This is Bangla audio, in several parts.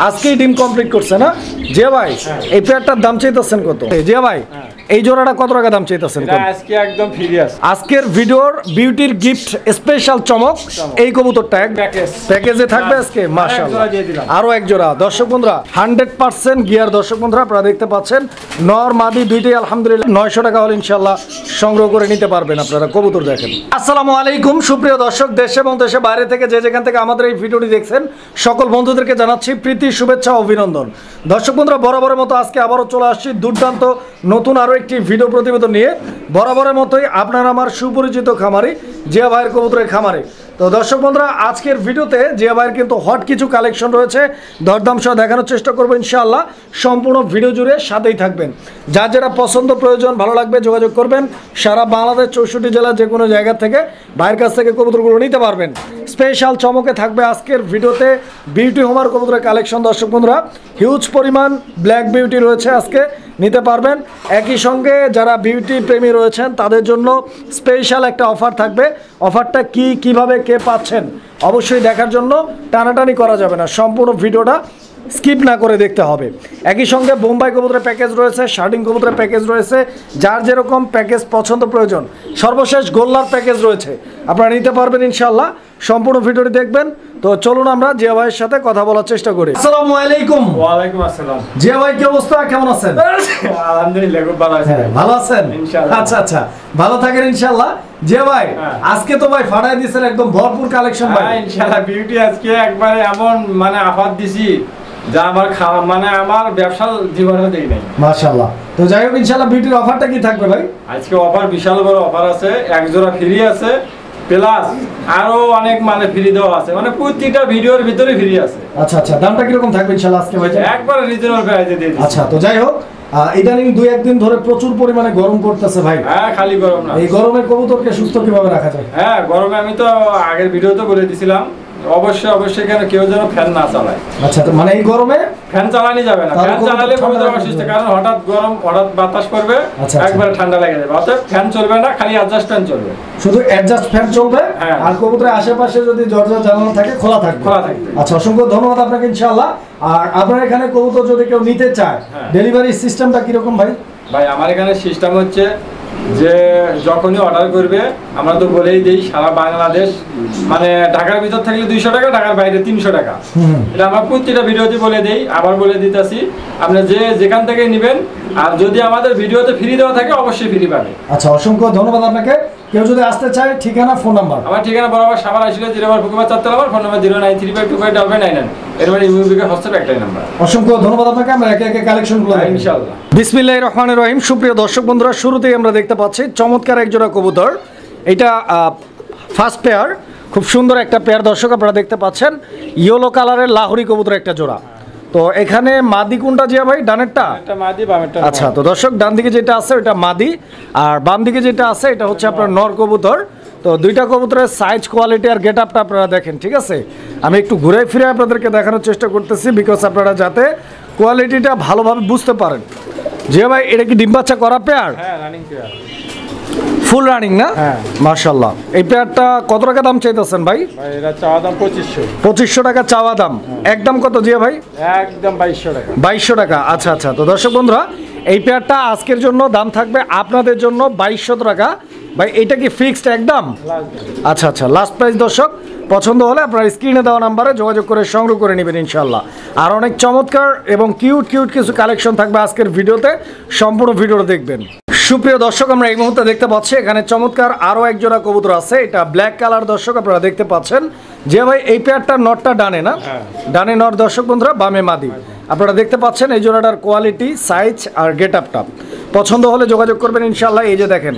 আজকেই ডিম কমপ্লিট করছে না জিয়া ভাই? এই পেয়ারটার দাম চাইতেছেন কত জিয়া ভাই? এই জোড়াটা কত টাকা দাম চাইতেছেন? আজকে একদম ফ্রি আছে। আজকের ভিডিওর বিউটির গিফট স্পেশাল চমক এই কবুতরটা প্যাকেজে থাকবে আজকে। মাশাআল্লাহ, আরো এক জোড়া। দর্শক বন্ধুরা 100% গিয়ার। দর্শক বন্ধুরা আপনারা দেখতে পাচ্ছেন নর মাদি দুইটাই আলহামদুলিল্লাহ 900 টাকা হলে ইনশাআল্লাহ সংগ্রহ করে নিতে পারবেন আপনারা। কবুতর দেখেন। আসসালামু আলাইকুম সুপ্রিয় দর্শক, দেশে এবং দেশের বাইরে থেকে যে যেখান থেকে আমাদের এই ভিডিওটি দেখছেন সকল বন্ধুদেরকে জানাচ্ছি প্রীতি শুভেচ্ছা অভিনন্দন। দর্শক বন্ধুরা বরাবরের মতো আজকে আবারও চলে আসছি দুর্দান্ত নতুন আরো একটি ভিডিও প্রতিবেদন নিয়ে। বরাবরের মতোই আপনারা আমার সুপরিচিত খামারি জিয়া ভাইয়ের কবুতরের খামারে। তো দর্শক বন্ধুরা আজকের ভিডিওতে জিয়া ভাইয়ের কিন্তু হট কিছু কালেকশন রয়েছে, দরদাম সহ দেখানোর চেষ্টা করবো ইনশাআল্লাহ। সম্পূর্ণ ভিডিও জুড়ে সাথেই থাকবেন। যার যেটা পছন্দ প্রয়োজন ভালো লাগবে যোগাযোগ করবেন। সারা বাংলাদেশ 64 জেলার যে কোনো জায়গা থেকে ভাইয়ের কাছ থেকে কবুতরগুলো নিতে পারবেন। স্পেশাল চমকে থাকবে আজকের ভিডিওতে বিউটি হোমার কবুতরের কালেকশন। দর্শক বন্ধুরা হিউজ পরিমাণ ব্ল্যাক বিউটি রয়েছে, আজকে নিতে পারবেন। একই সঙ্গে যারা বিউটি প্রেমী রয়েছেন তাদের জন্য স্পেশাল একটা অফার থাকবে। অফারটা কিভাবে কে পাচ্ছেন অবশ্যই দেখার জন্য টানাটানি করা যাবে না, সম্পূর্ণ ভিডিওটা স্কিপ না করে দেখতে হবে। একই সঙ্গে বোম্বাই কবুতরের প্যাকেজ রয়েছে, শার্টিং কবুতরের প্যাকেজ রয়েছে, যার যেরকম প্যাকেজ পছন্দ প্রয়োজন। সর্বশেষ গোল্লার প্যাকেজ রয়েছে, আপনারা নিতে পারবেন ইনশাআল্লাহ। সম্পূর্ণ ভিডিওটি দেখবেন। তো চলুন আমরা জিয়া ভাইয়ের সাথে কথা বলার চেষ্টা করি। আসসালামু আলাইকুম। ওয়ালাইকুম আসসালাম। জিয়া ভাই কি অবস্থা, কেমন আছেন? আলহামদুলিল্লাহ খুব ভালো আছি। ভালো আছেন ইনশাআল্লাহ। আচ্ছা আচ্ছা, ভালো থাকেন ইনশাআল্লাহ। জিয়া ভাই আজকে তো ভাই ফাটাই দিয়েছেন একদম ভরপুর কালেকশন ভাই। ইনশাআল্লাহ বিউটি আজকে একবারে এমন মানে অফার দিছি যা আমার মানে আমার ব্যবসা জীবনে দেই নাই। মাশাআল্লাহ। তো যাই হোক ইনশাআল্লাহ বিউটির অফারটা কি থাকবে ভাই? আজকে অফার বিশাল বড় অফার আছে, এক জোড়া ফ্রি আছে, প্লাস আরো অনেক মানে ফ্রি দেওয়া আছে, মানে প্রত্যেকটা ভিডিওর ভিতরে ফ্রি আছে। আচ্ছা আচ্ছা, দামটা কি রকম থাকবে ইনশাআল্লাহ আজকে ভাই? একবারে রিজনেবল প্রাইসে দিয়ে দিচ্ছি। আচ্ছা, তো যাই হোক ইদানিং 2-1 দিন ধরে প্রচুর পরিমাণে গরম পড়তেছে ভাই। হ্যাঁ, খালি গরম না, এই গরমে কবুতরকে সুস্থ কিভাবে রাখা যায়? হ্যাঁ গরমে আমি তো আগের ভিডিওতে বলে দিছিলাম অবশ্যই কেন কেউ যেন ফ্যান না চালায়। আচ্ছা, তো মানে এই গরমে ফ্যান চালানো যাবে না, ফ্যান চালালে কবুতর অসুস্থ, কারণ হঠাৎ গরম হঠাৎ বাতাস করবে, একবারে ঠান্ডা লেগে যাবে। অতএব ফ্যান চলবে না, খালি অ্যাডজাস্ট ফ্যান চলবে, শুধু অ্যাডজাস্ট ফ্যান চলবে। আর কবুতরের আশেপাশে যদি দরজা জানালা থাকে খোলা থাকবে। আচ্ছা, অসংখ্য ধন্যবাদ আপনাকে ইনশাআল্লাহ। আর আপনার এখানে কবুতর যদি কেউ নিতে চায় ডেলিভারি সিস্টেমটা কি রকম ভাই? ভাই আমার এখানে সিস্টেম হচ্ছে যে যখনই অর্ডার করবে আমরা তো বলেই দিই সারা বাংলাদেশ, মানে ঢাকার ভিতর থাকলে 200 টাকা, ঢাকার বাইরে 300 টাকা। এটা আমরা প্রত্যেকটা ভিডিওতে বলে দেই, আবার বলে দিতেছি। আপনি যেখান থেকে নেবেন, আর যদি আমাদের ভিডিওতে ফ্রি দেওয়া থাকে অবশ্যই ফ্রি পাবে। আচ্ছা, অসংখ্য ধন্যবাদ আপনাকে। কেউ যদি আসতে চায় ঠিকানা ফোন নাম্বার? আমার ঠিকানা বরাবর সাভার আসলে 0 পুকুরপাড় 4 তলা, ফোন নাম্বার 09352259999। এরপরে ইউবিকে হোস্টেল একটাই নাম্বার। অসংখ্য ধন্যবাদ আপনাকে। আমরা একে একে কালেকশনগুলো দেখব ইনশাআল্লাহ। বিসমিল্লাহির রহমানির রহিম। সুপ্রিয় দর্শক বন্ধুরা শুরুতেই আমরা দেখতে পাচ্ছি চমৎকার এক জোড়া কবুতর। এটা ফার্স্ট পেয়ার, খুব সুন্দর একটা পেয়ার। দর্শক আপনারা দেখতে পাচ্ছেন ইয়েলো কালারের লাহোরি কবুতর একটা জোড়া। তো এখানে মাদি কোনটা জিয়া ভাই? ডানেরটা? এটা মাদি, বামেরটা। আচ্ছা, তো দর্শক ডান দিকে যেটা আছে ওটা মাদি, আর বাম দিকে যেটা আছে এটা হচ্ছে আপনার নর কবুতর। তো দুইটা কবুতরের সাইজ, কোয়ালিটি আর গেট আপটা আপনারা দেখেন, ঠিক আছে? আমি একটু ঘুরে ফিরে আপনাদেরকে দেখানোর চেষ্টা করতেছি, বিকজ আপনারা যাতে কোয়ালিটিটা ভালোভাবে বুঝতে পারেন। জিয়া ভাই এটা কি ডিম বাচ্চা করা পেয়ার? হ্যাঁ, রানিং পেয়ার, ফুল রানিং না? হ্যাঁ মাশাআল্লাহ। এই পেয়ারটা কত টাকা দাম চাইতেছেন ভাই? ভাই এটা চাওয়া দাম 2500 টাকা চাওয়া দাম। একদম কত জিয়া ভাই? একদম 2200 টাকা। 2200 টাকা। আচ্ছা আচ্ছা, তো দর্শক বন্ধুরা এই পেয়ারটা আজকের জন্য দাম থাকবে আপনাদের জন্য 2200 টাকা। ভাই এটা কি ফিক্সড একদম? আচ্ছা আচ্ছা, লাস্ট প্রাইস। দর্শক পছন্দ হলে আপনার স্ক্রিনে দেওয়া নাম্বারে যোগাযোগ করে সংগ্রহ করে নেবেন ইনশাআল্লাহ। আর অনেক চমৎকার এবং কিউট কিছু কালেকশন থাকবে আজকের ভিডিওতে, সম্পূর্ণ ভিডিওটা দেখবেন। সুপ্রিয় দর্শক আমরা এই মুহূর্তে দেখতে পাচ্ছি এখানে চমৎকার আরও এক জোড়া কবুতর আছে। এটা ব্ল্যাক কালার। দর্শক আপনারা দেখতে পাচ্ছেন যে ভাই এই পেয়ারটার নটটা ডানে না? ডানে নর। দর্শক বন্ধুরা বামে মাদি। আপনারা দেখতে পাচ্ছেন এই জোড়াটার কোয়ালিটি, সাইজ আর গেট আপটা পছন্দ হলে যোগাযোগ করবেন ইনশাআল্লাহ। এই যে দেখেন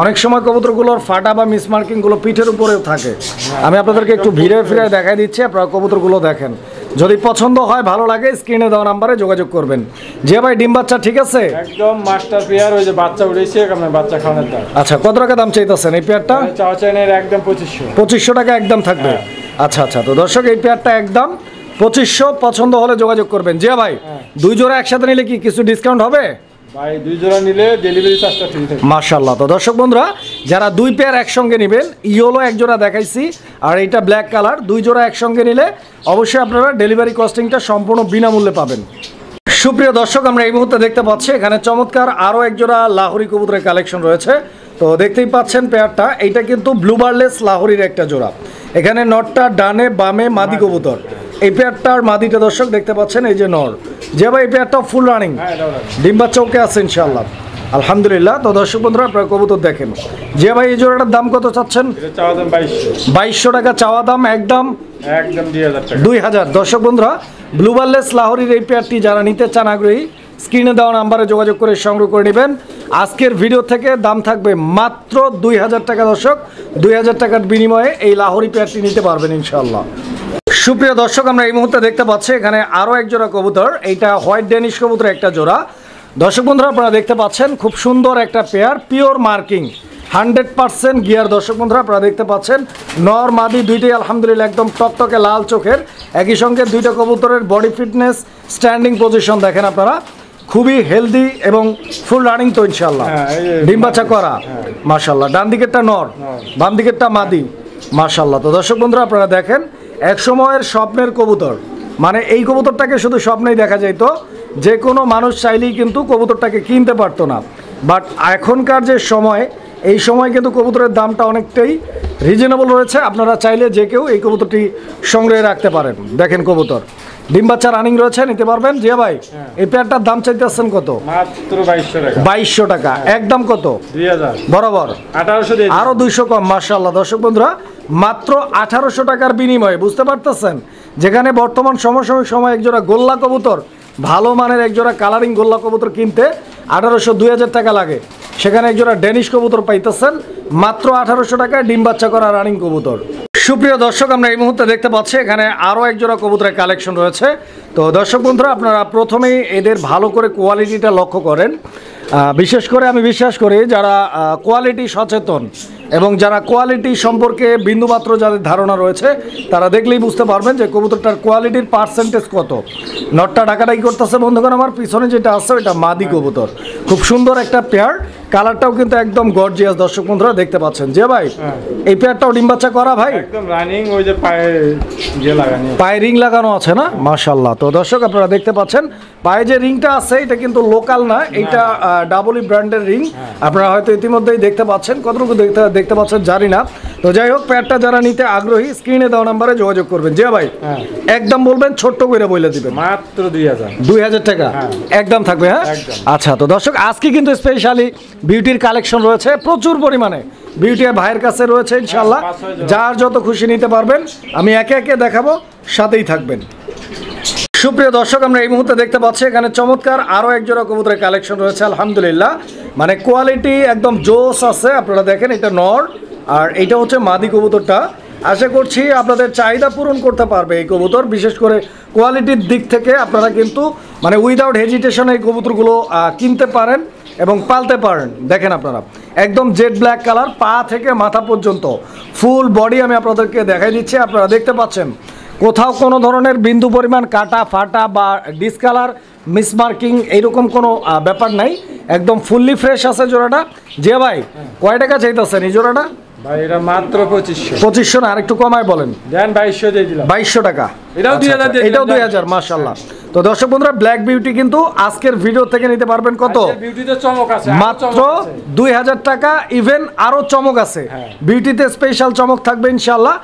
অনেক সময় কবুতরগুলোর ফাটা বা মিসমার্কিংগুলো পিঠের উপরেও থাকে। আমি আপনাদেরকে একটু ফিরে দেখাই দিচ্ছি, আপনারা কবুতরগুলো দেখেন। যদি পছন্দ হয় ভালো লাগে স্ক্রিনে দেওয়া নাম্বারে যোগাযোগ করবেন। যে ভাই ডিম বাচ্চা ঠিক আছে? একদম মাস্টার পেয়ার, ওই যে বাচ্চা উঠেছে, আপনার বাচ্চা খাওয়ানোর দাম। আচ্ছা, কত টাকা দাম চাইতেছেন এই পেয়ারটা? চাওয়া চাইনের একদম 2500 টাকা একদম থাকবে। আচ্ছা আচ্ছা, তো দর্শক এই পেয়ারটা একদম 2500, পছন্দ হলে যোগাযোগ করবেন। জিয়া ভাই দুই জোড়া একসাথে নিলে কি কিছু ডিসকাউন্ট হবে? ভাই 2 জোড়া নিলে ডেলিভারি চার্জটা ফ্রি থাকে। মাশাআল্লাহ। তো দর্শক বন্ধুরা যারা 2 পেয়ার একসঙ্গে নেবেন, ইয়েলো এক জোড়া দেখাইছি আর এটা ব্ল্যাক কালার, 2 জোড়া একসঙ্গে নিলে অবশ্যই আপনারা ডেলিভারি কস্টিংটা সম্পূর্ণ বিনামূল্যে পাবেন। সুপ্রিয় দর্শক, আমরা এই মুহূর্তে দেখতে পাচ্ছি এখানে চমৎকার আরও এক জোড়া লাহোরি কবুতরের কালেকশন রয়েছে। তো দেখতেই পাচ্ছেন পেয়ারটা, এইটা কিন্তু ব্লু বার্লেস লাহোরির একটা জোড়া। এখানে নটটা ডানে বামে মাদি কবুতর। এই পেয়ারটার মাদিটা দর্শক দেখতে পাচ্ছেন, এই যে নর। যে ভাই এই পেয়ারটা ফুল রানিং, ডিম বাচ্চা ওকে আছে ইনশাআল্লাহ, আলহামদুলিল্লাহ। তো দর্শক বন্ধুরা আপনারা কবুতর দেখেন। যে ভাই এই জোড়াটার দাম কত চাচ্ছেন? এটা চাওয়া দাম 2200 টাকা চাওয়া দাম, একদম 2000 টাকা। 2000। দর্শক বন্ধুরা ব্লু বার্লেস লাহোরির এই পেয়ারটি যারা নিতে চান আগ্রহী, স্ক্রিনে দেওয়া নাম্বারে যোগাযোগ করে সংগ্রহ করে নেবেন। আজকের ভিডিও থেকে দাম থাকবে মাত্র 2000 টাকা। দর্শক 2000 টাকার বিনিময়ে এই লাহোরি পেয়ারটি নিতে পারবেন ইনশাআল্লাহ। সুপ্রিয় দর্শক, আমরা এই মুহূর্তে দেখতে পাচ্ছি এখানে আরও এক জোড়া কবুতর। এইটা হোয়াইট ডেনিশ কবুতর একটা জোড়া। দর্শক বন্ধুরা আপনারা দেখতে পাচ্ছেন খুব সুন্দর একটা পেয়ার, পিওর মার্কিং, 100% গিয়ার। দর্শক বন্ধুরা আপনারা দেখতে পাচ্ছেন নর মাদি দুইটাই আলহামদুলিল্লাহ একদম টকটকে লাল চোখের। একই সঙ্গে দুইটা কবুতরের বডি ফিটনেস, স্ট্যান্ডিং পজিশন দেখেন আপনারা, খুবই হেলদি এবং ফুল রানিং তো ইনশাআল্লাহ। ডিম বাচ্চা করা মাশাআল্লাহ। ডান দিকেরটা নর, বাম দিকেরটা মাদি মাশাআল্লাহ। তো দর্শক বন্ধুরা আপনারা দেখেন এক সময়ের স্বপ্নের কবুতর, মানে এই কবুতরটাকে শুধু স্বপ্নেই দেখা যেত, যে কোনো মানুষ চাইলেই কিন্তু কবুতরটাকে কিনতে পারতো না। বাট এখনকার যে সময়, এই সময় কিন্তু কবুতরের দামটা অনেকটাই রিজনেবল রয়েছে। আপনারা চাইলে যে কেউ এই কবুতরটি সংগ্রহে রাখতে পারেন। দেখেন কবুতর ডিম বাচ্চা রানিং রয়েছে, নিতে পারবেন। যে ভাই এই পেয়ারটার দাম চাইতেছেন কত? মাত্র 2200 টাকা। 2200 টাকা, একদম কত? 2000 বরাবর 1800 দিয়ে আরো 200 কম মাশাআল্লাহ। দর্শক বন্ধুরা মাত্র 1800 টাকার বিনিময়ে, বুঝতে পারতেছেন, যেখানে বর্তমান সমসাময়িক সময় একজোড়া গোল্লা কবুতর, ভালো মানের একজোড়া কালারিং গোল্লা কবুতর কিনতে 1800-2000 টাকা লাগে, সেখানে একজোড়া ডেনিশ কবুতর পাইতেছেন মাত্র 1800 টাকায়, ডিম বাচ্চা করা রানিং কবুতর। সুপ্রিয় দর্শক, আমরা এই মুহূর্তে দেখতে পাচ্ছি এখানে আরও এক জোড়া কবুতরের কালেকশন রয়েছে। তো দর্শক বন্ধুরা আপনারা প্রথমেই এদের ভালো করে কোয়ালিটিটা লক্ষ্য করেন। বিশেষ করে আমি বিশ্বাস করি যারা কোয়ালিটি সচেতন এবং যারা কোয়ালিটি সম্পর্কে বিন্দুমাত্র যাদের ধারণা রয়েছে, তারা দেখলেই বুঝতে পারবেন যে কবুতরটার কোয়ালিটির পার্সেন্টেজ কত। নটটা ডাকাডাকি করতেছে বন্ধুগণ, আমার পিছনে যেটা আছে ওইটা মাদি কবুতর, খুব সুন্দর একটা পেয়ার, কালারটাও কিন্তু একদম গর্জিয়াস। দর্শক বন্ধুরা দেখতে পাচ্ছেন। যে ভাই এই পেয়ারটাও ডিম বাচ্চা করা ভাই, একদম রানিং, ওই যে পায়ে যে লাগানো, পায়ে রিং লাগানো আছে না মাশাআল্লাহ। তো দর্শক আপনারা দেখতে পাচ্ছেন পায়ে যে রিংটা আছে এটা কিন্তু লোকাল না, এটা ডাবলি ব্র্যান্ডের রিং। আপনারা হয়তো ইতিমধ্যেই দেখতে পাচ্ছেন, কতটুকু দেখতে পাচ্ছেন জানি না। তো যাই হোক, পেয়ারটা যারা নিতে আগ্রহী স্ক্রিনে দেওয়া নাম্বারে যোগাযোগ করবেন। যে ভাই একদম বলবেন, ছোট্ট করে বলে দিবেন, মাত্র 2000। 2000 টাকা একদম থাকবে। হ্যাঁ আচ্ছা। তো দর্শক আজকে কিন্তু স্পেশালি বিউটির কালেকশন রয়েছে প্রচুর পরিমাণে, বিউটি ভাইয়ের কাছে রয়েছে ইনশাআল্লাহ। যার যত খুশি নিতে পারবেন, আমি একে একে দেখাবো, সাথেই থাকবেন। সুপ্রিয় দর্শক, আমরা এই মুহূর্তে দেখতে পাচ্ছি এখানে চমৎকার আরও এক জোড়া কবুতরের কালেকশন রয়েছে আলহামদুলিল্লাহ, মানে কোয়ালিটি একদম জোস আছে। আপনারা দেখেন এটা নর আর এটা হচ্ছে মাদি কবুতরটা। আশা করছি আপনাদের চাহিদা পূরণ করতে পারবে এই কবুতর, বিশেষ করে কোয়ালিটির দিক থেকে আপনারা কিন্তু মানে উইদাউট হেজিটেশন এই কবুতরগুলো কিনতে পারেন এবং পালতে পারেন। দেখেন আপনারা একদম জেড ব্ল্যাক কালার, পা থেকে মাথা পর্যন্ত ফুল বডি আমি আপনাদেরকে দেখাই দিচ্ছি। আপনারা দেখতে পাচ্ছেন কোথাও কোনো ধরনের বিন্দু পরিমাণ কাটা ফাটা বা ডিসকালার, মিসমার্কিং এইরকম কোনো ব্যাপার নাই, একদম ফুললি ফ্রেশ আছে জোড়াটা। যে ভাই কয় টাকা চাইতেছেন এই জোড়াটা? ভাই এটা মাত্র 2500। 2500 না, আরেকটু কমায় বলেন। দেন 2200 দিয়ে দিলাম। 2200 টাকা, এটাও 2000 দিয়ে দিলাম। এটাও 2000 মাশাআল্লাহ। তো দর্শক বন্ধুরা ব্ল্যাক বিউটি কিন্তু আজকের ভিডিও থেকে নিতে পারবেন কত? বিউটিতে চমক আছে, মাত্র 2000 টাকা। ইভেন আরো চমক আছে, বিউটিতে স্পেশাল চমক থাকবে ইনশাআল্লাহ।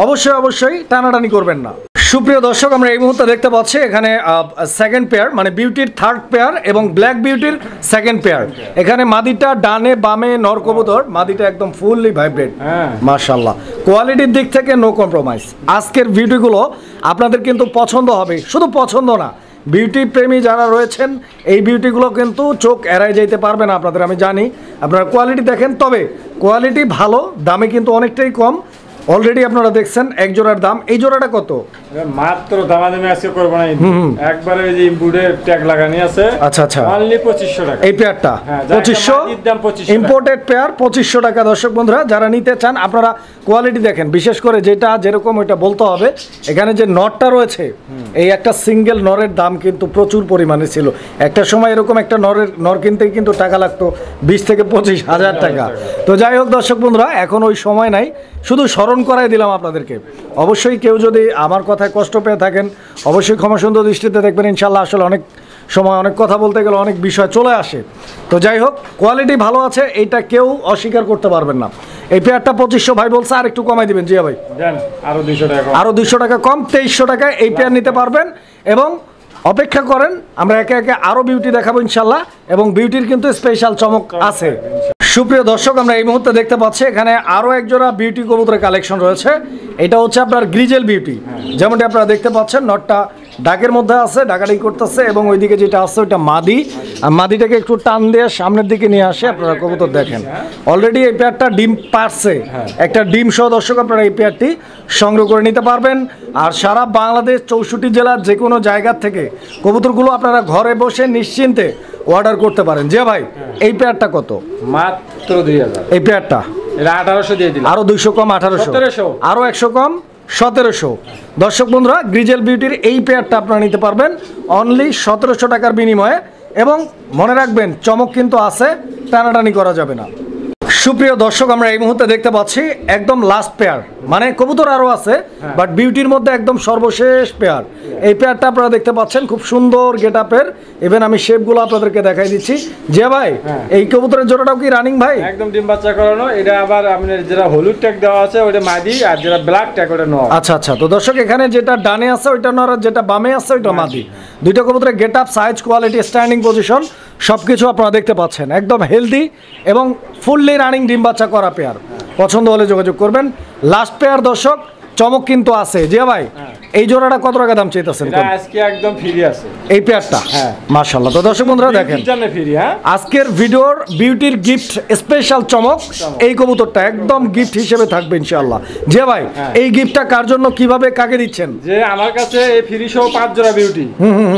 অবশ্যই টানাটানি করবেন না। সুপ্রিয় দর্শক, আমরা এই মুহূর্তে দেখতে পাচ্ছি এখানে সেকেন্ড পেয়ার, মানে বিউটির থার্ড পেয়ার এবং ব্ল্যাক বিউটির সেকেন্ড পেয়ার। এখানে মাদিটা ডানে বামে নর কবুতর, মাদিটা একদম ফুললি ভাইব্রেট মাশাআল্লাহ। কোয়ালিটির দিক থেকে নো কম্প্রোমাইজ। আজকের ভিডিওগুলো আপনাদের কিন্তু পছন্দ হবে, শুধু পছন্দ না, বিউটি প্রেমী যারা রয়েছেন এই বিউটিগুলো কিন্তু চোখ এড়াই যেতে পারবে না আপনাদের, আমি জানি। আপনারা কোয়ালিটি দেখেন, তবে কোয়ালিটি ভালো, দামে কিন্তু অনেকটাই কম। অলরেডি আপনারা দেখছেন এক জোড়ার দাম, এই জোড়াটা কত? মাত্র দামাদামি আজকে করবো না, একবারে ওই যে ইম্পোর্টের ট্যাগ লাগানি আছে। আচ্ছা আচ্ছা, অনলি 2500 টাকা এই পেয়ারটা 2500, ইম্পোর্টেড পেয়ার 2500 টাকা। দর্শক বন্ধুরা যারা নিতে চান আপনারা কোয়ালিটি দেখেন, বিশেষ করে যেটা যেরকম ওইটা বলতে হবে। এখানে যে নটটা রয়েছে, এই একটা সিঙ্গেল নরের দাম কিন্তু প্রচুর পরিমাণে ছিল। একটা সময় এরকম একটা নর কিনতে কিন্তু টাকা লাগতো 20 থেকে 25,000 টাকা। তো যাই হোক দর্শক বন্ধুরা, এখন ওই সময় নাই, শুধু স্মরণ করাই দিলাম আপনাদেরকে। অবশ্যই কেউ যদি আমার কথায় কষ্ট পেয়ে থাকেন অবশ্যই ক্ষমা সুন্দর দৃষ্টিতে দেখবেন। ইনশাল্লাহ আসলে অনেক সময় অনেক কথা বলতে গেলে অনেক বিষয় চলে আসে। তো যাই হোক, কোয়ালিটি ভালো আছে, এইটা কেউ অস্বীকার করতে পারবেন না। এই পেয়ারটা 2500 ভাই বলছে, আর একটু কমাই দিবেন জিয়া ভাই, আরো 200 টাকা, আরো 200 টাকা কম, 2300 টাকায় এই পেয়ার নিতে পারবেন। এবং অপেক্ষা করেন, আমরা একে একে আরো বিউটি দেখাবো ইনশাল্লাহ, এবং বিউটির কিন্তু স্পেশাল চমক আছে। সুপ্রিয় দর্শক, আমরা এই মুহূর্তে দেখতে পাচ্ছি এখানে আরো এক জোড়া বিউটি কবুতরের কালেকশন রয়েছে। এটা হচ্ছে আপনার গ্রিজেল বিউটি, যেমনটি আপনারা দেখতে পাচ্ছেন। নটটা ডাকের মধ্যে আছে, ডাকাডাকি করতেছে, এবং ওইদিকে যেটা আছে ওইটা মাদি। আর মাদিটাকে একটু টান দিয়ে সামনের দিকে নিয়ে আসে, আপনারা কবুতর দেখেন। অলরেডি এই পেয়ারটা ডিম পারছে, একটা ডিম সহ দর্শক আপনারা এই পেয়ারটি সংগ্রহ করে নিতে পারবেন। আর সারা বাংলাদেশ 64 জেলার যে কোনো জায়গার থেকে কবুতরগুলো আপনারা ঘরে বসে নিশ্চিন্তে অর্ডার করতে পারেন। যে ভাই এই পেয়ারটা কত? মাত্র 2000। এই পেয়ারটা 1800 দিয়ে দিলাম, আরো 200 কম 1800, আরো 100 কম 1700। দর্শক বন্ধুরা, গ্রিজেল বিউটির এই পেয়ারটা আপনারা নিতে পারবেন অনলি 1700 টাকার বিনিময়ে। এবং মনে রাখবেন, চমক কিন্তু আছে, টানাটানি করা যাবে না। সুপ্রিয় দর্শক, আমরা এই মুহূর্তে দেখতে পাচ্ছি একদম লাস্ট পেয়ার, মানে কবুতর আরো আছে বাট বিউটির মধ্যে একদম সর্বশেষ পেয়ার। এই পেয়ারটা আপনারা দেখতে পাচ্ছেন, খুব সুন্দর গেট আপের। ইভেন আমি শেপগুলো আপনাদেরকে দেখাই দিচ্ছি। যে ভাই এই কবুতরের জোড়াটাও কি রানিং ভাই? একদম ডিম বাচ্চা করানো। এটা আবার আপনার যেটা হলুদ ট্যাগ দেওয়া আছে ওটা মাদি, আর যেটা ব্ল্যাক ট্যাগ ওটা নর। আচ্ছা আচ্ছা, তো দর্শক এখানে যেটা ডানে আছে ওইটা নর, আর যেটা বামে আছে ওইটা মাদি। দুইটা কবুতরের get up, size, quality, standing position সবকিছু আপনারা দেখতে পাচ্ছেন। একদম হেলদি এবং ফুললি রানিং ডিম বাচ্চা করা পেয়ার। পছন্দ হলে যোগাযোগ করবেন। লাস্ট পেয়ার দর্শক, চমক কিন্তু আছে। জিয়া ভাই এই জোড়াটা কত টাকা দাম চাইতেছেন? আজকে একদম ফ্রি আছে এই পেয়ারটা। মাশাআল্লাহ। তো দর্শক বন্ধুরা দেখেন, আজকের ভিডিওর বিউটির গিফট স্পেশাল চমক, এই কবুতরটা একদম গিফট হিসেবে থাকবে ইনশাআল্লাহ। জিয়া ভাই এই গিফটটা কার জন্য, কিভাবে, কাকে দিচ্ছেন? যে আমার কাছে এই ফ্রি সহ 5 জোড়া বিউটি,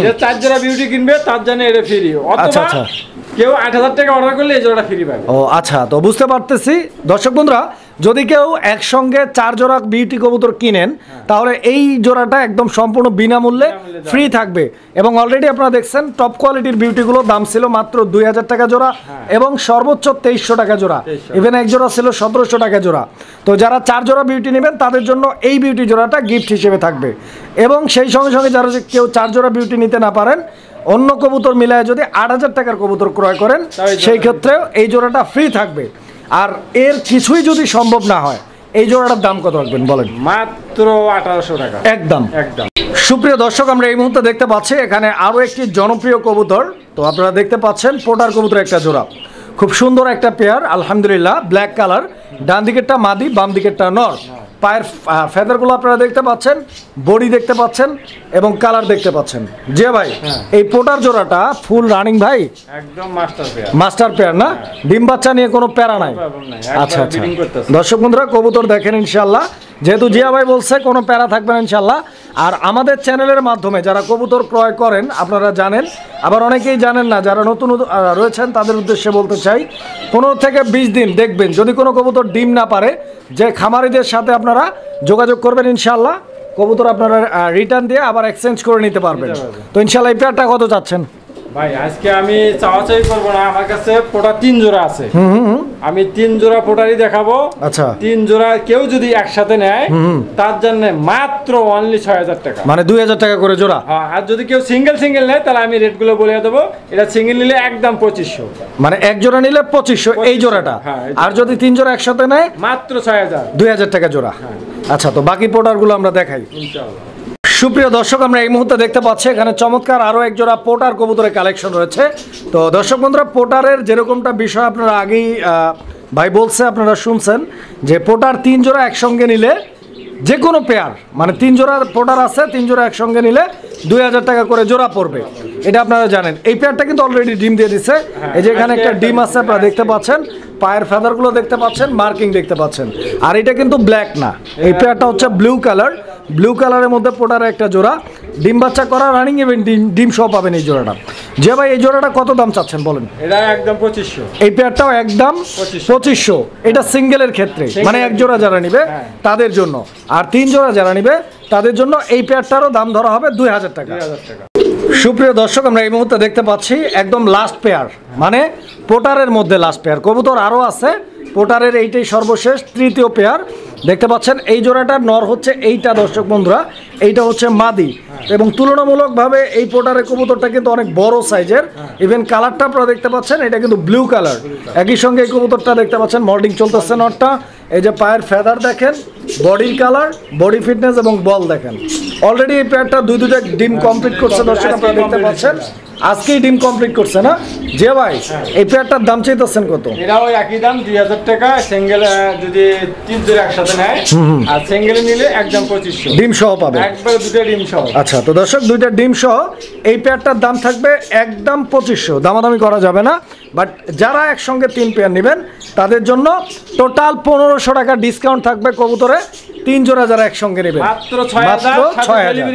যে 4 জোড়া বিউটি কিনবে তার জন্য এটা ফ্রি। আচ্ছা আচ্ছা, কেউ 8000 টাকা অর্ডার করলে এই জোড়াটা ফ্রি পাবে। ও আচ্ছা, তো বুঝতে পারতেছি দর্শক বন্ধুরা, যদি কেউ একসঙ্গে 4 জোড়া বিউটি কবুতর কিনেন তাহলে এই জোড়াটা একদম সম্পূর্ণ বিনামূল্যে ফ্রি থাকবে। এবং অলরেডি আপনারা দেখছেন টপ কোয়ালিটির বিউটিগুলো দাম ছিল মাত্র 2000 টাকা জোড়া, এবং সর্বোচ্চ 2300 টাকা জোড়া। ইভেন এক জোড়া ছিল 1700 টাকা জোড়া। তো যারা 4 জোড়া বিউটি নেবেন তাদের জন্য এই বিউটি জোড়াটা গিফট হিসেবে থাকবে। এবং সেই সঙ্গে সঙ্গে যারা কেউ 4 জোড়া বিউটি নিতে না পারেন, অন্য কবুতর মিলায় যদি 8000 টাকার কবুতর ক্রয় করেন সেই ক্ষেত্রেও এই জোড়াটা ফ্রি থাকবে। আর এর কিছুই যদি সম্ভব না হয়, এই জোড়াটার দাম কত রাখবেন বলেন? মাত্র 1800 টাকা একদম। একদম। সুপ্রিয় দর্শক, আমরা এই মুহূর্তে দেখতে পাচ্ছি এখানে আরো একটি জনপ্রিয় কবুতর। তো আপনারা দেখতে পাচ্ছেন পোটার কবুতর একটা জোড়া, খুব সুন্দর একটা পেয়ার আলহামদুলিল্লাহ। ব্ল্যাক কালার, ডান দিকেরটা মাদি, বাম দিকেরটা নর। পায়ের ফেদারগুলো আপনারা দেখতে পাচ্ছেন, বডি দেখতে পাচ্ছেন, এবং কালার দেখতে পাচ্ছেন। যে ভাই এই পোটার জোড়াটা ফুল রানিং ভাই, একদম মাস্টার পেয়ার। মাস্টার পেয়ার না? ডিম বাচ্চা নিয়ে কোনো প্যারা নাই। আচ্ছা আচ্ছা, দর্শক বন্ধুরা কবুতর দেখেন ইনশাল্লাহ, যেহেতু জিয়া ভাই বলছে কোনো প্যারা থাকবে না ইনশাল্লাহ। আর আমাদের চ্যানেলের মাধ্যমে যারা কবুতর ক্রয় করেন আপনারা জানেন, আবার অনেকেই জানেন না, যারা নতুন রয়েছেন তাদের উদ্দেশ্যে বলতে চাই, 15 থেকে 20 দিন দেখবেন যদি কোনো কবুতর ডিম না পারে, যে খামারিদের সাথে আপনারা যোগাযোগ করবেন ইনশাল্লাহ, কবুতর আপনারা রিটার্ন দিয়ে আবার এক্সচেঞ্জ করে নিতে পারবেন। তো ইনশাল্লাহ এই পেয়ারটা কত চাচ্ছেন ভাই? আজকে আমি চাওয়াচাই করবো না, আমার কাছে পোটা 3 জোড়া আছে, আমি 3 জোড়া পোটারই দেখাবো। আচ্ছা, 3 জোড়া কেউ যদি একসাথে নেয় তার জন্য মাত্র অনলি 6000 টাকা, মানে 2000 টাকা করে জোড়া। আর যদি কেউ সিঙ্গেল সিঙ্গেল নেয় তাহলে আমি রেট গুলো বলে দেবো। এটা সিঙ্গেল নিলে একদম 2500, মানে এক জোড়া নিলে 2500 এই জোড়াটা। আর যদি 3 জোড়া একসাথে নেয় মাত্র 6000, 2000 টাকা জোড়া। আচ্ছা, তো বাকি পোটারগুলো আমরা দেখাই ইনশাআল্লাহ। সুপ্রিয় দর্শক, আমরা এই মুহূর্তে দেখতে পাচ্ছি এখানে চমৎকার আরো এক জোড়া পোটার কবুতরের কালেকশন রয়েছে। তো দর্শক বন্ধুরা, পোটারের যেরকমটা বিষয় আপনারা আগেই ভাই বলছে, আপনারা শুনছেন যে পোটার 3 জোড়া একসঙ্গে নিলে যে কোনো পেয়ার, মানে 3 জোড়া পোটার আছে, 3 জোড়া একসঙ্গে নিলে 2000 টাকা করে জোড়া পড়বে। এটা আপনারা জানেন। এই পেয়ারটা কিন্তু অলরেডি ডিম দিয়ে দিচ্ছে। এই যে এখানে একটা ডিম আছে আপনারা দেখতে পাচ্ছেন, পায়ের ফেদার গুলো দেখতে পাচ্ছেন, মার্কিং দেখতে পাচ্ছেন। আর এটা কিন্তু ব্ল্যাক না, এই পেয়ারটা হচ্ছে ব্লু কালার। ব্লু কালারের মধ্যে পোটার একটা জোড়া, ডিম বাচ্চা করা, রানিং এবং ডিম সহ পাবেন এই জোড়াটা। যে ভাই এই জোড়াটা কত দাম চাচ্ছেন বলেন? এটা একদম 2500। এই পেয়ারটাও একদম 2500। এটা সিঙ্গেলের ক্ষেত্রে, মানে এক জোড়া যারা নিবে তাদের জন্য, আর 3 জোড়া যারা নিবে তাদের জন্য এই পেয়ারটারও দাম ধরা হবে 2000 টাকা। সুপ্রিয় দর্শক, আমরা এই মুহূর্তে দেখতে পাচ্ছি একদম লাস্ট পেয়ার, মানে পোটারের মধ্যে লাস্ট পেয়ার। কবুতর আরও আছে, পোটারের এইটাই সর্বশেষ তৃতীয় পেয়ার। দেখতে পাচ্ছেন এই জোড়াটার নর হচ্ছে এইটা দর্শক বন্ধুরা, এইটা হচ্ছে মাদি। এবং তুলনামূলকভাবে এই পোটারের কবুতরটা কিন্তু অনেক বড় সাইজের। ইভেন কালারটা আপনারা দেখতে পাচ্ছেন, এটা কিন্তু ব্লু কালার। একই সঙ্গে এই কবুতরটা দেখতে পাচ্ছেন মল্ডিং চলতেছে নরটা। এই যে পায়ের ফেদার দেখেন, বডির কালার, বডি ফিটনেস এবং বল দেখেন। অলরেডি এই পেয়ারটা দুইটা ডিম কমপ্লিট করছে দর্শক, আপনারা দেখতে পাচ্ছেন আজকেই ডিম কমপ্লিট করছে না যে ভাই। এই পেয়ারটার দাম চাইতেছেন কত? এটাও একই দাম 2000 টাকা। সিঙ্গেল যদি 3 জোড়া একসাথে নেয়, আর সিঙ্গেল নিলে একদম 2500 ডিম সহ পাবে, একবার দুটো ডিম সহ। আচ্ছা, তো দর্শক দুইটা ডিম সহ এই পেয়ারটার দাম থাকবে একদম 2500, দামাদামি করা যাবে না। বাট যারা একসঙ্গে 3 পেয়ার নেবেন তাদের জন্য টোটাল 1500 টাকা ডিসকাউন্ট থাকবে কবুতরে। 3 জোড়া যারা একসঙ্গে নেবেন মাত্র 6000,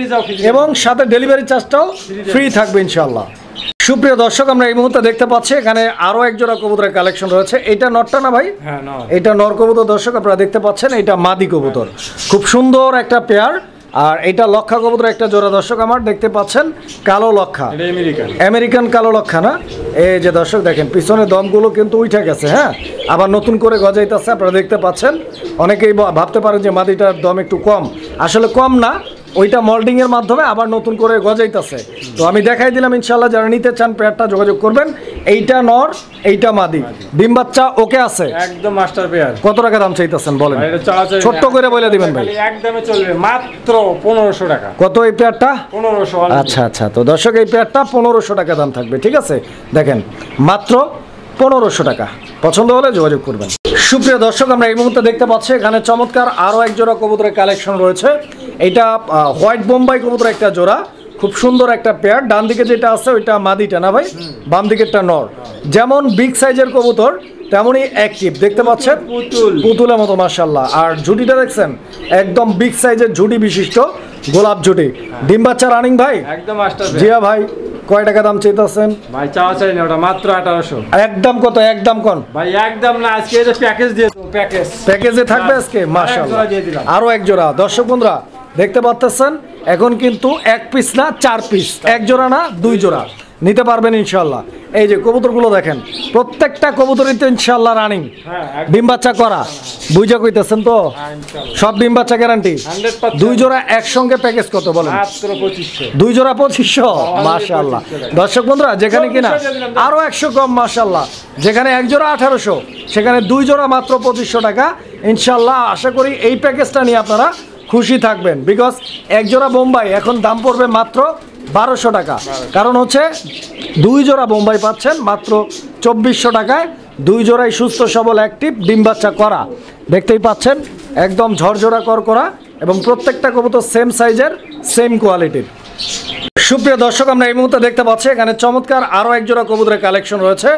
এবং সাথে ডেলিভারি চার্জটাও ফ্রি থাকবে ইনশাআল্লাহ। সুপ্রিয় দর্শক, আমরা এই মুহূর্তে দেখতে পাচ্ছি এখানে আরো এক জোড়া কবুতরের কালেকশন রয়েছে। এটা নরটা না ভাই? হ্যাঁ, নর। এটা নর কবুতর দর্শক, আপনারা দেখতে পাচ্ছেন এটা মাদি কবুতর, খুব সুন্দর একটা পেয়ার। আর এটা লক্ষা কবুতর একটা জোড়া দর্শক, আমার দেখতে পাচ্ছেন কালো লক্ষা, আমেরিকান কালো লক্ষা না? এই যে দর্শক দেখেন পিছনে দমগুলো কিন্তু উঠে গেছে, হ্যাঁ, আবার নতুন করে গজাইতেছে, আপনারা দেখতে পাচ্ছেন। অনেকেই ভাবতে পারেন যে মাদিটার দম একটু কম, আসলে কম না, ওইটা মল্ডিং এর মাধ্যমে আবার নতুন করে গজাইতেছে। তো আমি দেখাই দিলাম, ইনশাআল্লাহ যারা নিতে চান পেয়ারটা যোগাযোগ করবেন। এইটা নর, এইটা মাদি, ডিম বাচ্চা ওকে আছে, একদম মাস্টার পেয়ার। কত টাকা দাম চাইতেছেন বলেন? ছোট্ট করে বলে দিবেন ভাই। একদমই চলবে মাত্র 1500 টাকা। কত এই পেয়ারটা? 1500। আচ্ছা আচ্ছা, তো দর্শক এই পেয়ারটা 1500 টাকা দাম থাকবে, ঠিক আছে? দেখেন মাত্র 1500 টাকা, পছন্দ হলে যোগাযোগ করবেন। সুপ্রিয় দর্শক, আমরা এই মুহূর্তে দেখতে পাচ্ছি এখানে চমৎকার আরও এক জোড়া কবুতরের কালেকশন রয়েছে। এটা হোয়াইট বোম্বাই কবুতর একটা জোড়া, খুব সুন্দর একটা পেয়ার। ডান দিকে যেটা আছে ওইটা মাদিটা না ভাই, বাম দিকেরটা নর। যেমন বিগ সাইজের কবুতর তেমনই অ্যাক্টিভ, দেখতে পাচ্ছেন পুতুলের মতো মাশাআল্লাহ। আর ঝুটিটা দেখছেন একদম বিগ সাইজের ঝুটি বিশিষ্ট গোলাপ ঝুটি। ডিম বাচ্চা রানিং ভাই, একদম মাস্টার। জিয়া ভাই কয় টাকা দাম চাইতেছেন ভাই? চাওয়া চাই না, ওটা মাত্র 1800। একদম কত? একদম কোন ভাই? একদম না, আজকে এটা প্যাকেজ দিয়ে দেব। প্যাকেজে থাকবে আজকে মাশাআল্লাহ আরো এক জোড়া। দর্শক বন্ধুরা দেখতে পাচ্ছেন এখন কিন্তু 1 পিস না 4 পিস, এক জোড়া না 2 জোড়া নিতে পারবেন ইনশাআল্লাহ। এই যে কবুতরগুলো দেখেন, প্রত্যেকটা কবুতরই তো ইনশাআল্লাহ রানিং, ডিম বাচ্চা করা, বুঝা কইতেছেন তো? সব ডিম বাচ্চা গ্যারান্টি। 2 জোড়া একসঙ্গে প্যাকেজ কত বলেন? মাত্র 2500। 2 জোড়া 2500, মাশাআল্লাহ। দর্শক বন্ধুরা যেখানে কিনা আরো 100 কম মাশাআল্লাহ, যেখানে এক জোড়া 1800 সেখানে 2 জোড়া মাত্র 2500 টাকা ইনশাআল্লাহ। আশা করি এই প্যাকেজটা নিয়ে আপনারা খুশি থাকবেন, বিকজ এক জোড়া বোম্বাই এখন দাম পড়বে মাত্র 1200 টাকা। কারণ হচ্ছে 2 জোড়া বোম্বাই পাচ্ছেন মাত্র 2400 টাকায়। 2 জোড়াই সুস্থ সবল অ্যাক্টিভ ডিম বাচ্চা করা, দেখতেই পাচ্ছেন একদম ঝরঝরা করা, এবং প্রত্যেকটা কবুতর সেম সাইজের সেম কোয়ালিটির। সুপ্রিয় দর্শক, আমরা এই মুহূর্তে দেখতে পাচ্ছি এখানে চমৎকার আরও এক জোড়া কবুতরের কালেকশন রয়েছে।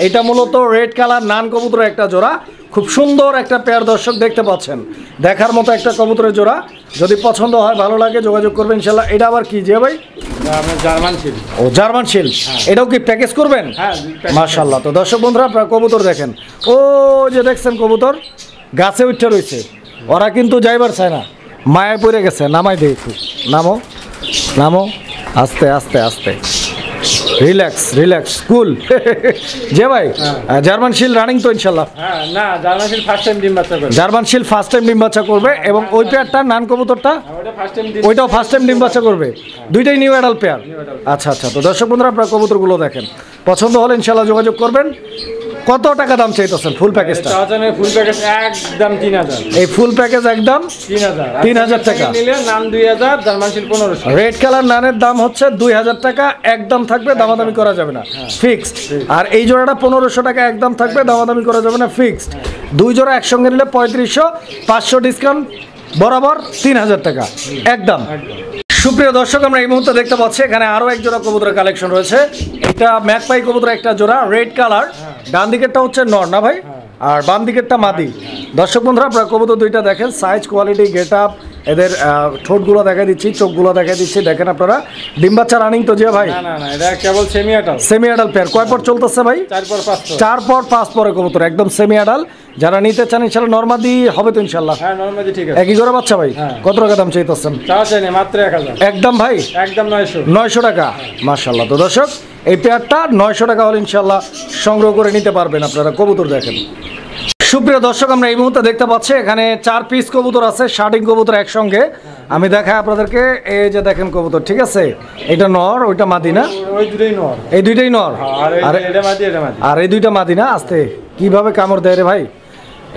এটা মূলত রেড কালার নান কবুতরের একটা জোড়া, খুব সুন্দর একটা পেয়ার দর্শক দেখতে পাচ্ছেন, দেখার মতো একটা কবুতরের জোড়া। যদি পছন্দ হয় ভালো লাগে যোগাযোগ করবেন ইনশাআল্লাহ। এটা আবার কি যে ভাই? জার্মান শিল। ও জার্মান শিল, এটাও কি প্যাকেজ করবেন? হ্যাঁ মাশাআল্লাহ। তো দর্শক বন্ধুরা আপনারা কবুতর দেখেন, ও যে দেখছেন কবুতর গাছে উঠে রয়েছে, ওরা কিন্তু যাইবার চায় না, মায়ায় পড়ে গেছে। নামাই দেই একটু, নামো নামো, আস্তে আস্তে আস্তে, রিল্যাক্স কুল। যে ভাই জার্মান শিল রানিং তো ইনশাআল্লাহ? হ্যাঁ, না জার্মান শিল ফার্স্ট টাইম ডিম বাচ্চা করবে। জার্মান শিল ফার্স্ট টাইম ডিম বাচ্চা করবে, এবং ওই পেয়ারটা নান কবুতরটা ওইটাও ফার্স্ট টাইম ডিম বাচ্চা করবে, দুইটাই নিউ অ্যাডাল্ট পেয়ার। আচ্ছা আচ্ছা, তো দর্শক বন্ধুরা আপনারা কবুতরগুলো দেখেন, পছন্দ হলে ইনশাআল্লাহ যোগাযোগ করবেন। কত টাকা দাম চাইতেছেন ফুল প্যাকেজটা? ফুল প্যাকেজ একদম 3000। এই ফুল প্যাকেজ একদম 3000 টাকা নিলে নান 2000, জার্মান শিল 1500। রেড কালার নানের দাম হচ্ছে 2000 টাকা, একদম থাকবে, দামাদামি করা যাবে না, ফিক্সড। আর এই জোড়াটা 1500 টাকা একদম থাকবে, দামাদামি করা যাবে না, ফিক্সড। 2 জোড়া একসঙ্গে নিলে 3500, 500 ডিসকাউন্ট বরাবর 3000 টাকা একদম। সুপ্রিয় দর্শক, আমরা এই মুহূর্তে দেখতে পাচ্ছি এখানে আরো এক জোড়া কবুতরের কালেকশন রয়েছে। এটা ম্যাকপাই কবুতর একটা জোড়া, রেড কালার। ডান দিকেরটা হচ্ছে নর না ভাই? আর বাম দিকেরটা মাদি। দর্শক বন্ধুরা আপনারা কবুতর দুইটা দেখেন, সাইজ, কোয়ালিটি, গেট আপ, এদের ঠোঁটগুলো দেখা দিচ্ছি, চোখগুলো দেখা দিচ্ছি, দেখেন আপনারা। ডিম বাচ্চা রানিং তো যে ভাই? না না না, এটা কেবল semi adult. Semi adult pair. কয় পর চলতেছে ভাই? 4 পর 5 পর। 4 পর 5 পরে কবুতর, একদম সেমি অ্যাডাল্ট। যারা নিতে চান ইনশাআল্লাহ নরমাদি হবে তো ইনশাআল্লাহ? হ্যাঁ নরমালি ঠিক আছে। একই করে বাচ্চা ভাই? হ্যাঁ। কত টাকা দাম চাইতেছেন? চাওয়া চাই না, মাত্র 1000। একদম ভাই? একদম 900। 900 টাকা, মাশাআল্লাহ। তো দর্শক এই পেয়ারটা 900 টাকা হলে ইনশাআল্লাহ সংগ্রহ করে নিতে পারবেন আপনারা। কবুতর দেখেন সুপ্রিয় দর্শক, আমরা এই মুহূর্তে দেখতে পাচ্ছি এখানে 4 পিস কবুতর আছে, শার্টিং কবুতর একসঙ্গে। আমি দেখাই আপনাদেরকে, এই যে দেখেন কবুতর, ঠিক আছে? এটা নর, ওইটা মাদি না? ওই দুটোই নর। এই দুইটাই নর, আর এটা মাদি, এটা মাদি। আর এই দুইটা মাদি না? আস্তে কিভাবে কামড় দেয় রে ভাই।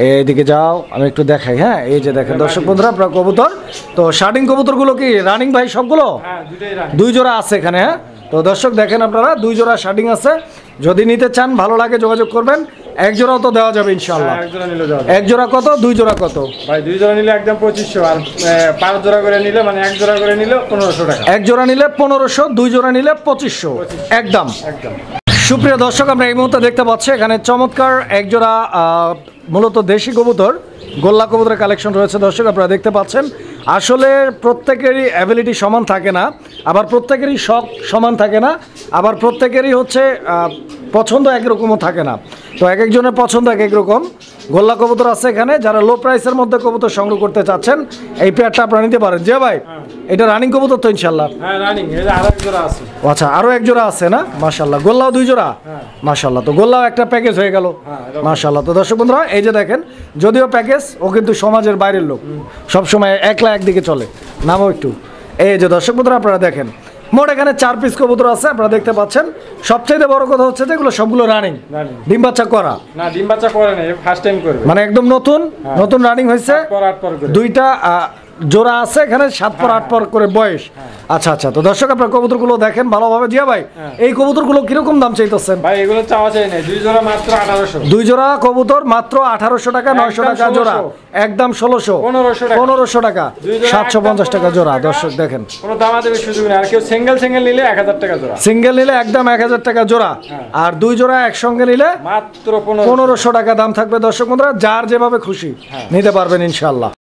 এইদিকে যাও, আমি একটু দেখাই। হ্যাঁ, এই যে দেখেন দর্শক বন্ধুরা আপনার কবুতর। তো শার্টিং কবুতরগুলো কি রানিং ভাই সবগুলো? হ্যাঁ দুটোই রানিং। 2 জোড়া আছে এখানে। হ্যাঁ, তো দর্শক দেখেন আপনারা 2 জোড়া শার্টিং আছে। যদি নিতে চান, ভালো লাগে যোগাযোগ করবেন। 1 জোড়াও তো দেওয়া যাবে ইনশাআল্লাহ। 1 জোড়া নিলে যাবে। 1 জোড়া কত, 2 জোড়া কত? ভাই 2 জোড়া নিলে একদম 2500, আর 5 জোড়া করে নিলে মানে 1 জোড়া করে নিলে 1500 টাকা। 1 জোড়া নিলে 1500, 2 জোড়া নিলে 2500 একদম। একদম। সুপ্রিয় দর্শক, আমরা এই মুহূর্তে দেখতে পাচ্ছি এখানে চমৎকার 1 জোড়া মূলত দেশি কবুতর, গোল্লা কবুতরের কালেকশন রয়েছে। দর্শক আপনারা দেখতে পাচ্ছেন, আসলে প্রত্যেকেরই অ্যাবিলিটি সমান থাকে না, আবার প্রত্যেকেরই শখ সমান থাকে না, আবার প্রত্যেকেরই হচ্ছে পছন্দ একরকমও থাকে না। তো এক একজনের পছন্দ এক এক রকম। গোল্লা কবুতর আছে এখানে। যারা লো প্রাইসের মধ্যে কবুতর সংগ্রহ করতে চাচ্ছেন, এই পেয়ারটা আপনারা নিতে পারেন। যে ভাই এটা রানিং কবুতর তো ইনশাল্লাহ? হ্যাঁ রানিং, এটা আরো 1 জোড়া আছে। আচ্ছা, আরো 1 জোড়া আছে না? মাশাআল্লাহ। গোল্লাও 2 জোড়া? মাশাআল্লাহ। তো গোল্লাও একটা প্যাকেজ হয়ে গেল। মাশাআল্লাহ। তো দর্শক বন্ধুরা এই যে দেখেন, যদিও প্যাকেজ, ও কিন্তু সমাজের বাইরের লোক, সবসময় একলা একদিকে চলে। নামও একটু। এই যে দর্শক বন্ধুরা আপনারা দেখেন, মোট এখানে 4 পিস কবুতর আছে, আপনারা দেখতে পাচ্ছেন। সবচেয়ে বড় কথা হচ্ছে যে এগুলো সবগুলো রানিং, ডিম বাচ্চা করা না? ডিম বাচ্চা করে না, ফার্স্ট টাইম করবে, মানে একদম নতুন নতুন রানিং হয়েছে। 8 পর করে দুইটা জোড়া আছে এখানে, 7 পর 8 পর করে বয়স। আচ্ছা আচ্ছা। তো দর্শক আপনার কবুতরগুলো দেখেন ভালোভাবে। জিয়া ভাই এই কবুতরগুলো কিরকম দাম চাইতেছেন? ভাই এগুলো চাওয়া চাই না, 2 জোড়া মাত্র 1800। 2 জোড়া কবুতর মাত্র 1800 টাকা, 900 টাকা জোড়া, একদম 1600, 1500 টাকা, 750 টাকা জোড়া। দর্শক দেখেন, কোনো দামাদামি সুযোগ নেই। আর কেউ সিঙ্গেল নিলে 1000 টাকা জোড়া। সিঙ্গেল নিলে একদম 1000 টাকা জোড়া, আর 2 জোড়া একসঙ্গে নিলে মাত্র 1500 টাকা দাম থাকবে। দর্শক বন্ধুরা যার যেভাবে খুশি নিতে পারবেন ইনশাআল্লাহ।